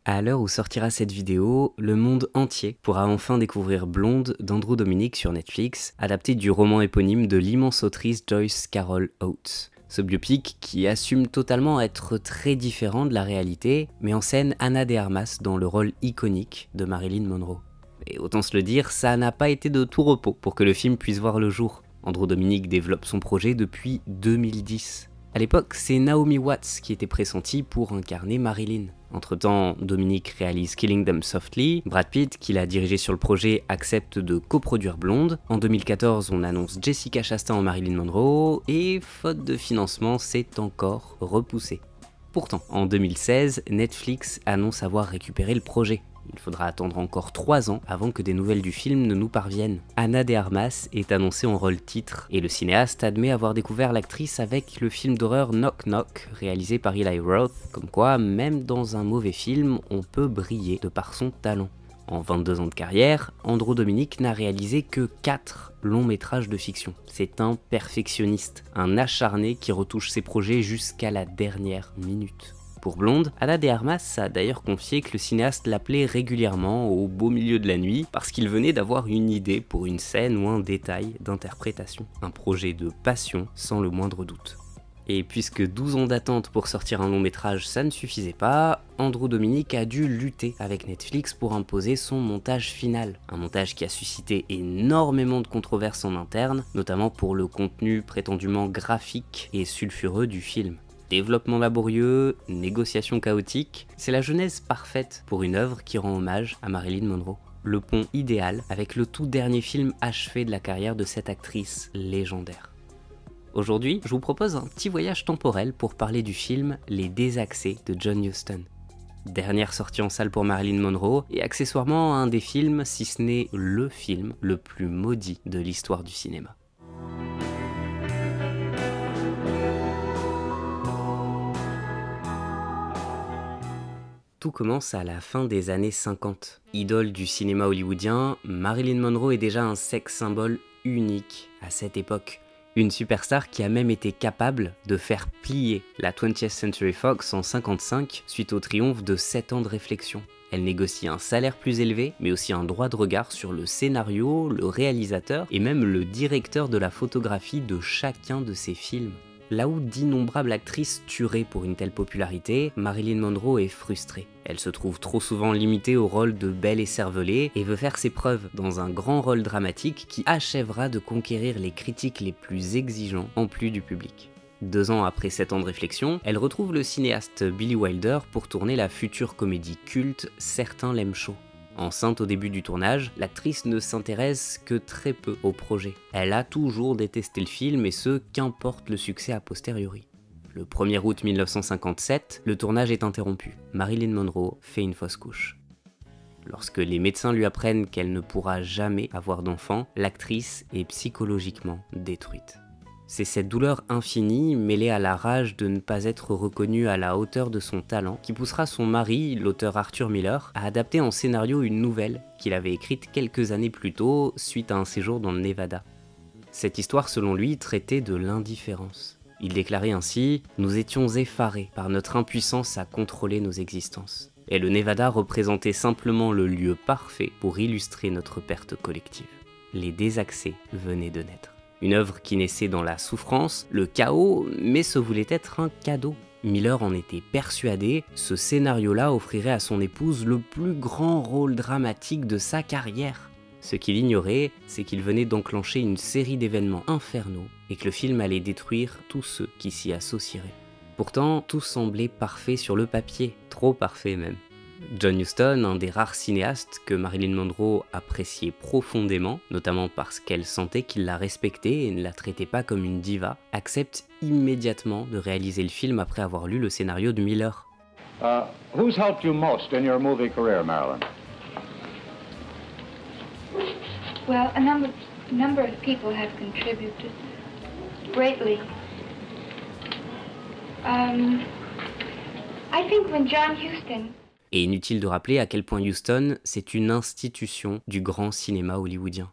À l'heure où sortira cette vidéo, le monde entier pourra enfin découvrir Blonde d'Andrew Dominik sur Netflix, adapté du roman éponyme de l'immense autrice Joyce Carol Oates. Ce biopic, qui assume totalement être très différent de la réalité, met en scène Ana de Armas dans le rôle iconique de Marilyn Monroe. Et autant se le dire, ça n'a pas été de tout repos pour que le film puisse voir le jour. Andrew Dominik développe son projet depuis 2010. À l'époque, c'est Naomi Watts qui était pressentie pour incarner Marilyn. Entre-temps, Dominik réalise Killing Them Softly, Brad Pitt, qui l'a dirigé sur le projet, accepte de coproduire Blonde. En 2014, on annonce Jessica Chastain en Marilyn Monroe, et faute de financement, c'est encore repoussé. Pourtant, en 2016, Netflix annonce avoir récupéré le projet. Il faudra attendre encore 3 ans avant que des nouvelles du film ne nous parviennent. Ana de Armas est annoncée en rôle titre, et le cinéaste admet avoir découvert l'actrice avec le film d'horreur Knock Knock, réalisé par Eli Roth, comme quoi, même dans un mauvais film, on peut briller de par son talent. En 22 ans de carrière, Andrew Dominik n'a réalisé que 4 longs métrages de fiction. C'est un perfectionniste, un acharné qui retouche ses projets jusqu'à la dernière minute. Pour Blonde, Ana de Armas a d'ailleurs confié que le cinéaste l'appelait régulièrement au beau milieu de la nuit parce qu'il venait d'avoir une idée pour une scène ou un détail d'interprétation. Un projet de passion sans le moindre doute. Et puisque 12 ans d'attente pour sortir un long métrage ça ne suffisait pas, Andrew Dominik a dû lutter avec Netflix pour imposer son montage final. Un montage qui a suscité énormément de controverses en interne, notamment pour le contenu prétendument graphique et sulfureux du film. Développement laborieux, négociations chaotiques, c'est la genèse parfaite pour une œuvre qui rend hommage à Marilyn Monroe. Le pont idéal avec le tout dernier film achevé de la carrière de cette actrice légendaire. Aujourd'hui, je vous propose un petit voyage temporel pour parler du film Les Désaxés de John Huston. Dernière sortie en salle pour Marilyn Monroe et accessoirement un des films, si ce n'est le film, le plus maudit de l'histoire du cinéma. Tout commence à la fin des années 50. Idole du cinéma hollywoodien, Marilyn Monroe est déjà un sex symbole unique à cette époque. Une superstar qui a même été capable de faire plier la 20th Century Fox en 55 suite au triomphe de 7 ans de réflexion. Elle négocie un salaire plus élevé, mais aussi un droit de regard sur le scénario, le réalisateur et même le directeur de la photographie de chacun de ses films. Là où d'innombrables actrices tueraient pour une telle popularité, Marilyn Monroe est frustrée. Elle se trouve trop souvent limitée au rôle de belle et cervelée et veut faire ses preuves dans un grand rôle dramatique qui achèvera de conquérir les critiques les plus exigeants en plus du public. 2 ans après 7 ans de réflexion, elle retrouve le cinéaste Billy Wilder pour tourner la future comédie culte Certains l'aiment chaud. Enceinte au début du tournage, l'actrice ne s'intéresse que très peu au projet. Elle a toujours détesté le film et ce, qu'importe le succès a posteriori. Le 1er août 1957, le tournage est interrompu. Marilyn Monroe fait une fausse couche. Lorsque les médecins lui apprennent qu'elle ne pourra jamais avoir d'enfant, l'actrice est psychologiquement détruite. C'est cette douleur infinie, mêlée à la rage de ne pas être reconnue à la hauteur de son talent, qui poussera son mari, l'auteur Arthur Miller, à adapter en scénario une nouvelle qu'il avait écrite quelques années plus tôt, suite à un séjour dans le Nevada. Cette histoire, selon lui, traitait de l'indifférence. Il déclarait ainsi « Nous étions effarés par notre impuissance à contrôler nos existences. Et le Nevada représentait simplement le lieu parfait pour illustrer notre perte collective. Les Désaxés venaient de naître. » Une œuvre qui naissait dans la souffrance, le chaos, mais se voulait être un cadeau. Miller en était persuadé, ce scénario-là offrirait à son épouse le plus grand rôle dramatique de sa carrière. Ce qu'il ignorait, c'est qu'il venait d'enclencher une série d'événements infernaux et que le film allait détruire tous ceux qui s'y associeraient. Pourtant, tout semblait parfait sur le papier, trop parfait même. John Huston, un des rares cinéastes que Marilyn Monroe appréciait profondément, notamment parce qu'elle sentait qu'il la respectait et ne la traitait pas comme une diva, accepte immédiatement de réaliser le film après avoir lu le scénario de Miller. Who's helped you most in your movie career, Marilyn? Well, a number of people have contributed greatly. I think when John Huston... Et inutile de rappeler à quel point Huston, c'est une institution du grand cinéma hollywoodien.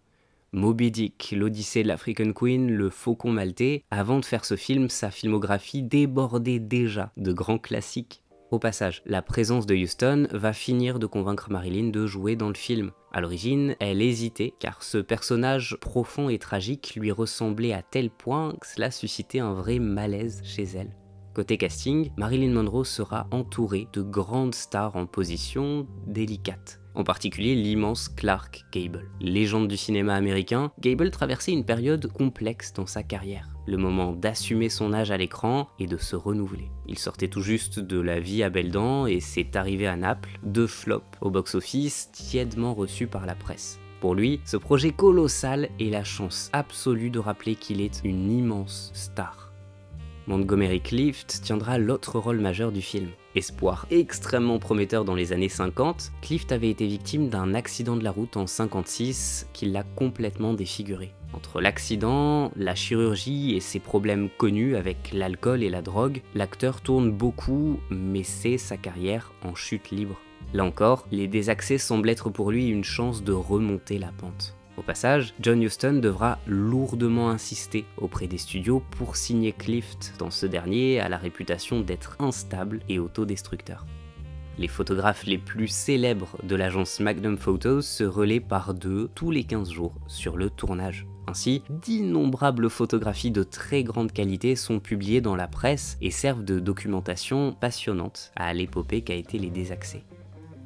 Moby Dick, l'Odyssée de l'African Queen, Le Faucon Maltais, avant de faire ce film, sa filmographie débordait déjà de grands classiques. Au passage, la présence de Huston va finir de convaincre Marilyn de jouer dans le film. À l'origine, elle hésitait car ce personnage profond et tragique lui ressemblait à tel point que cela suscitait un vrai malaise chez elle. Côté casting, Marilyn Monroe sera entourée de grandes stars en position délicate. En particulier l'immense Clark Gable. Légende du cinéma américain, Gable traversait une période complexe dans sa carrière. Le moment d'assumer son âge à l'écran et de se renouveler. Il sortait tout juste de La vie à belles dents et s'est arrivé à Naples, 2 flops au box-office tièdement reçus par la presse. Pour lui, ce projet colossal est la chance absolue de rappeler qu'il est une immense star. Montgomery Clift tiendra l'autre rôle majeur du film. Espoir extrêmement prometteur dans les années 50, Clift avait été victime d'un accident de la route en 56 qui l'a complètement défiguré. Entre l'accident, la chirurgie et ses problèmes connus avec l'alcool et la drogue, l'acteur tourne beaucoup, mais c'est sa carrière en chute libre. Là encore, les désaccès semblent être pour lui une chance de remonter la pente. Au passage, John Huston devra lourdement insister auprès des studios pour signer Clift, dans ce dernier a la réputation d'être instable et autodestructeur. Les photographes les plus célèbres de l'agence Magnum Photos se relaient par 2 tous les 15 jours sur le tournage. Ainsi, d'innombrables photographies de très grande qualité sont publiées dans la presse et servent de documentation passionnante à l'épopée qu'a été les désaccès.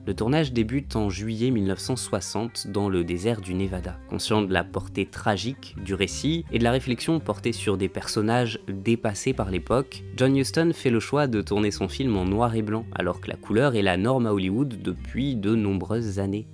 Le tournage débute en juillet 1960 dans le désert du Nevada. Conscient de la portée tragique du récit et de la réflexion portée sur des personnages dépassés par l'époque, John Huston fait le choix de tourner son film en noir et blanc, alors que la couleur est la norme à Hollywood depuis de nombreuses années.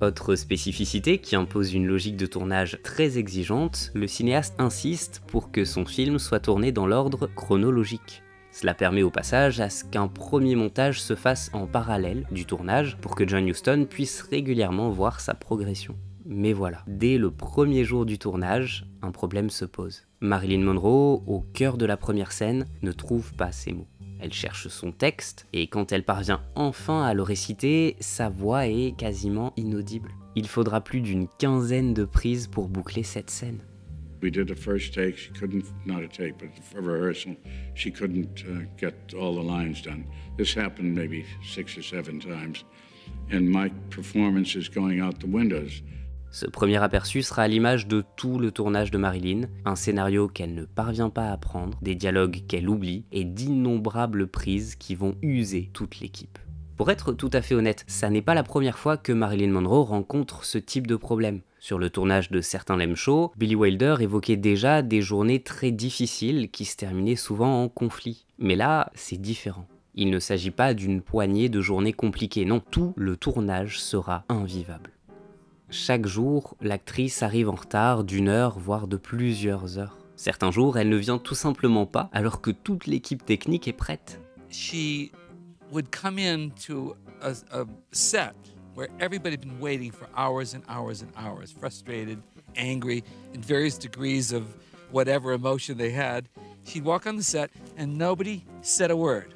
Autre spécificité qui impose une logique de tournage très exigeante, le cinéaste insiste pour que son film soit tourné dans l'ordre chronologique. Cela permet au passage à ce qu'un premier montage se fasse en parallèle du tournage pour que John Huston puisse régulièrement voir sa progression. Mais voilà, dès le premier jour du tournage, un problème se pose. Marilyn Monroe, au cœur de la première scène, ne trouve pas ses mots. Elle cherche son texte, et quand elle parvient enfin à le réciter, sa voix est quasiment inaudible. Il faudra plus d'une quinzaine de prises pour boucler cette scène. We did a first take, she couldn't, not a take, but for rehearsal, she couldn't get all the lines done. This happened maybe 6 or 7 times, and my performance is going out the windows. Ce premier aperçu sera à l'image de tout le tournage de Marilyn, un scénario qu'elle ne parvient pas à apprendre, des dialogues qu'elle oublie, et d'innombrables prises qui vont user toute l'équipe. Pour être tout à fait honnête, ça n'est pas la première fois que Marilyn Monroe rencontre ce type de problème. Sur le tournage de certains Lem Show, Billy Wilder évoquait déjà des journées très difficiles qui se terminaient souvent en conflit. Mais là, c'est différent. Il ne s'agit pas d'une poignée de journées compliquées, non, tout le tournage sera invivable. Chaque jour, l'actrice arrive en retard d'1 heure, voire de plusieurs heures. Certains jours, elle ne vient tout simplement pas, alors que toute l'équipe technique est prête. She would come into a set where everybody had been waiting for hours and hours and hours, frustrated, angry, in various degrees of whatever emotion they had. She'd walk on the set and nobody said a word.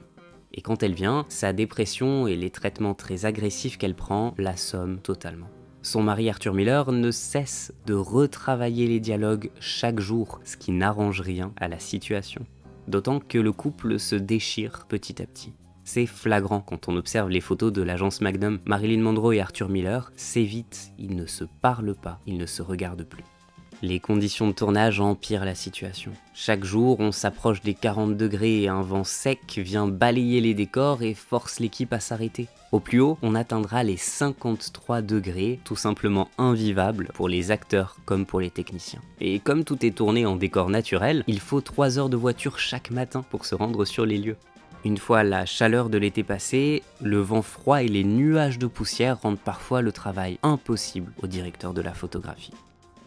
Et quand elle vient, sa dépression et les traitements très agressifs qu'elle prend l'assomment totalement. Son mari Arthur Miller ne cesse de retravailler les dialogues chaque jour, ce qui n'arrange rien à la situation. D'autant que le couple se déchire petit à petit. C'est flagrant quand on observe les photos de l'agence Magnum. Marilyn Monroe et Arthur Miller s'évitent, ils ne se parlent pas, ils ne se regardent plus. Les conditions de tournage empirent la situation. Chaque jour, on s'approche des 40 degrés et un vent sec vient balayer les décors et force l'équipe à s'arrêter. Au plus haut, on atteindra les 53 degrés, tout simplement invivables pour les acteurs comme pour les techniciens. Et comme tout est tourné en décor naturel, il faut 3 heures de voiture chaque matin pour se rendre sur les lieux. Une fois la chaleur de l'été passée, le vent froid et les nuages de poussière rendent parfois le travail impossible au directeur de la photographie.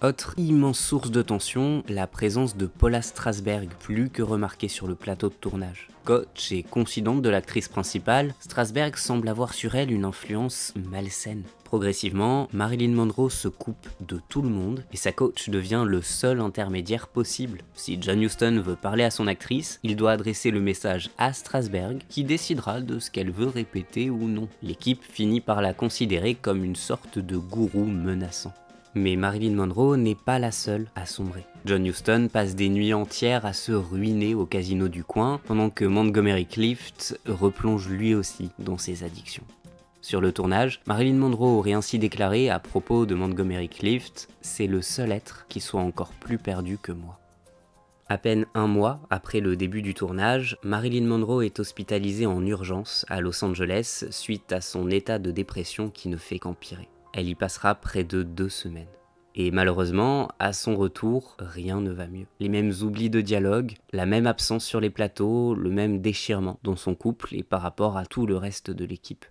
Autre immense source de tension, la présence de Paula Strasberg, plus que remarquée sur le plateau de tournage. Coach et confidente de l'actrice principale, Strasberg semble avoir sur elle une influence malsaine. Progressivement, Marilyn Monroe se coupe de tout le monde et sa coach devient le seul intermédiaire possible. Si John Huston veut parler à son actrice, il doit adresser le message à Strasberg qui décidera de ce qu'elle veut répéter ou non. L'équipe finit par la considérer comme une sorte de gourou menaçant. Mais Marilyn Monroe n'est pas la seule à sombrer. John Huston passe des nuits entières à se ruiner au casino du coin, pendant que Montgomery Clift replonge lui aussi dans ses addictions. Sur le tournage, Marilyn Monroe aurait ainsi déclaré à propos de Montgomery Clift « C'est le seul être qui soit encore plus perdu que moi ». À peine un mois après le début du tournage, Marilyn Monroe est hospitalisée en urgence à Los Angeles suite à son état de dépression qui ne fait qu'empirer. Elle y passera près de 2 semaines. Et malheureusement, à son retour, rien ne va mieux. Les mêmes oublis de dialogue, la même absence sur les plateaux, le même déchirement dans son couple et par rapport à tout le reste de l'équipe.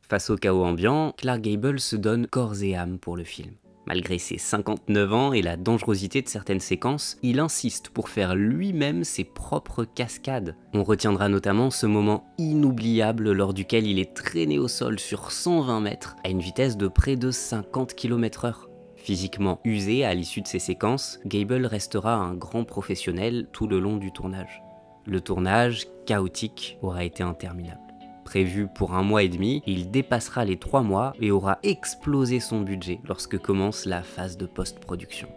Face au chaos ambiant, Clark Gable se donne corps et âme pour le film. Malgré ses 59 ans et la dangerosité de certaines séquences, il insiste pour faire lui-même ses propres cascades. On retiendra notamment ce moment inoubliable lors duquel il est traîné au sol sur 120 mètres à une vitesse de près de 50 km/h. Physiquement usé à l'issue de ces séquences, Gable restera un grand professionnel tout le long du tournage. Le tournage, chaotique, aura été interminable. Prévu pour 1 mois et demi, il dépassera les 3 mois et aura explosé son budget lorsque commence la phase de post-production.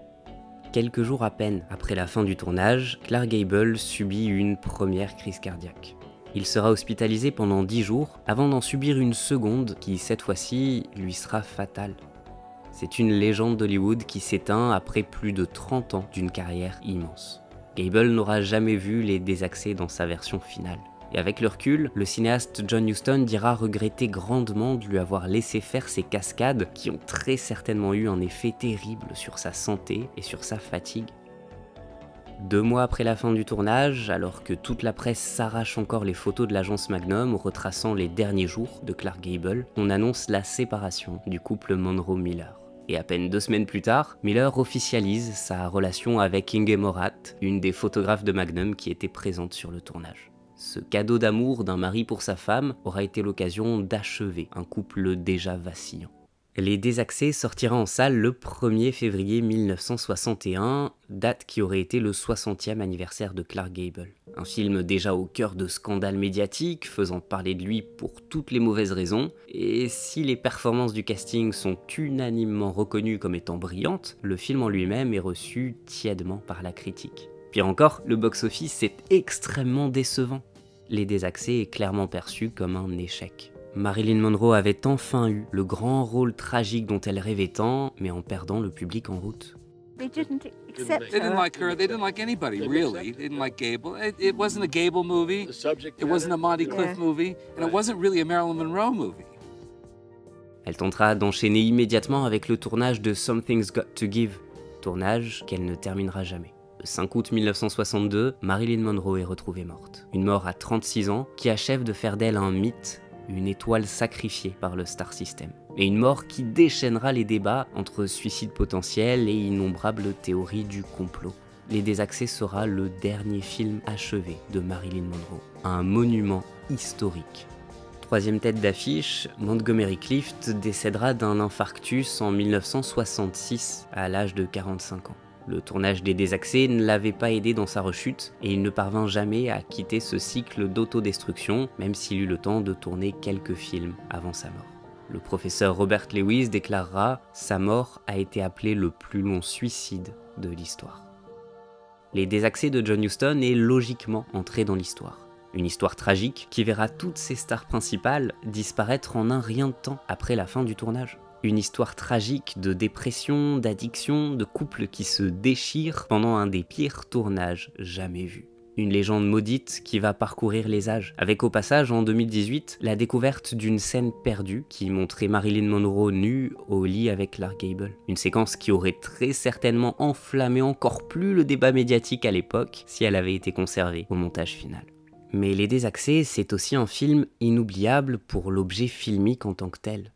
Quelques jours à peine après la fin du tournage, Clark Gable subit une première crise cardiaque. Il sera hospitalisé pendant 10 jours avant d'en subir une seconde qui, cette fois-ci, lui sera fatale. C'est une légende d'Hollywood qui s'éteint après plus de 30 ans d'une carrière immense. Gable n'aura jamais vu les désaccès dans sa version finale. Et avec le recul, le cinéaste John Huston dira regretter grandement de lui avoir laissé faire ces cascades qui ont très certainement eu un effet terrible sur sa santé et sur sa fatigue. 2 mois après la fin du tournage, alors que toute la presse s'arrache encore les photos de l'agence Magnum retraçant les derniers jours de Clark Gable, on annonce la séparation du couple Monroe-Miller. Et à peine 2 semaines plus tard, Miller officialise sa relation avec Inge Morat, une des photographes de Magnum qui était présente sur le tournage. Ce cadeau d'amour d'un mari pour sa femme aura été l'occasion d'achever un couple déjà vacillant. Les Désaxés sortira en salle le 1er février 1961, date qui aurait été le 60e anniversaire de Clark Gable. Un film déjà au cœur de scandales médiatiques, faisant parler de lui pour toutes les mauvaises raisons, et si les performances du casting sont unanimement reconnues comme étant brillantes, le film en lui-même est reçu tièdement par la critique. Pire encore, le box-office est extrêmement décevant. Les Désaxés est clairement perçu comme un échec. Marilyn Monroe avait enfin eu le grand rôle tragique dont elle rêvait tant, mais en perdant le public en route. They didn't like her. They didn't like anybody, really. They didn't like Gable. It wasn't a Gable movie. It wasn't a Monty Clift movie. And it wasn't really a Marilyn Monroe movie. Elle tentera d'enchaîner immédiatement avec le tournage de Something's Got to Give, tournage qu'elle ne terminera jamais. Le 5 août 1962, Marilyn Monroe est retrouvée morte. Une mort à 36 ans qui achève de faire d'elle un mythe, une étoile sacrifiée par le Star System. Et une mort qui déchaînera les débats entre suicide potentiel et innombrables théories du complot. Les Désaxés sera le dernier film achevé de Marilyn Monroe, un monument historique. 3e tête d'affiche, Montgomery Clift décédera d'un infarctus en 1966 à l'âge de 45 ans. Le tournage des Désaxés ne l'avait pas aidé dans sa rechute et il ne parvint jamais à quitter ce cycle d'autodestruction, même s'il eut le temps de tourner quelques films avant sa mort. Le professeur Robert Lewis déclarera « Sa mort a été appelée le plus long suicide de l'histoire ». Les Désaxés de John Huston est logiquement entré dans l'histoire. Une histoire tragique qui verra toutes ses stars principales disparaître en un rien de temps après la fin du tournage. Une histoire tragique de dépression, d'addiction, de couples qui se déchirent pendant un des pires tournages jamais vus. Une légende maudite qui va parcourir les âges, avec au passage en 2018 la découverte d'une scène perdue qui montrait Marilyn Monroe nue au lit avec Clark Gable. Une séquence qui aurait très certainement enflammé encore plus le débat médiatique à l'époque si elle avait été conservée au montage final. Mais Les Désaxés, c'est aussi un film inoubliable pour l'objet filmique en tant que tel.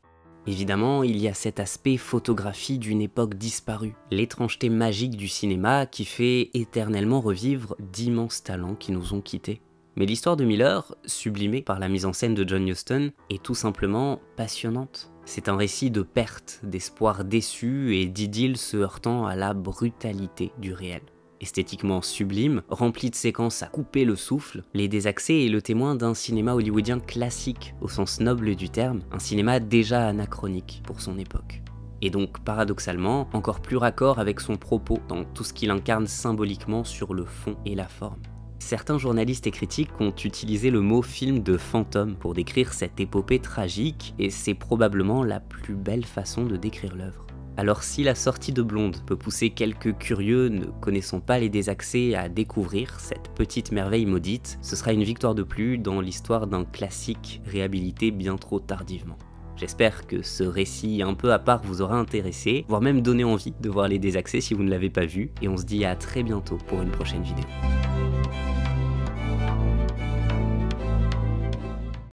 Évidemment, il y a cet aspect photographie d'une époque disparue, l'étrangeté magique du cinéma qui fait éternellement revivre d'immenses talents qui nous ont quittés. Mais l'histoire de Miller, sublimée par la mise en scène de John Huston, est tout simplement passionnante. C'est un récit de perte, d'espoir déçu et d'idylle se heurtant à la brutalité du réel. Esthétiquement sublime, rempli de séquences à couper le souffle, Les Désaxés est le témoin d'un cinéma hollywoodien classique, au sens noble du terme, un cinéma déjà anachronique pour son époque. et donc paradoxalement encore plus raccord avec son propos dans tout ce qu'il incarne symboliquement sur le fond et la forme. Certains journalistes et critiques ont utilisé le mot film de fantôme pour décrire cette épopée tragique, et c'est probablement la plus belle façon de décrire l'œuvre. Alors si la sortie de Blonde peut pousser quelques curieux ne connaissant pas les désaccès à découvrir cette petite merveille maudite, ce sera une victoire de plus dans l'histoire d'un classique réhabilité bien trop tardivement. J'espère que ce récit un peu à part vous aura intéressé, voire même donné envie de voir les désaccès si vous ne l'avez pas vu, et on se dit à très bientôt pour une prochaine vidéo.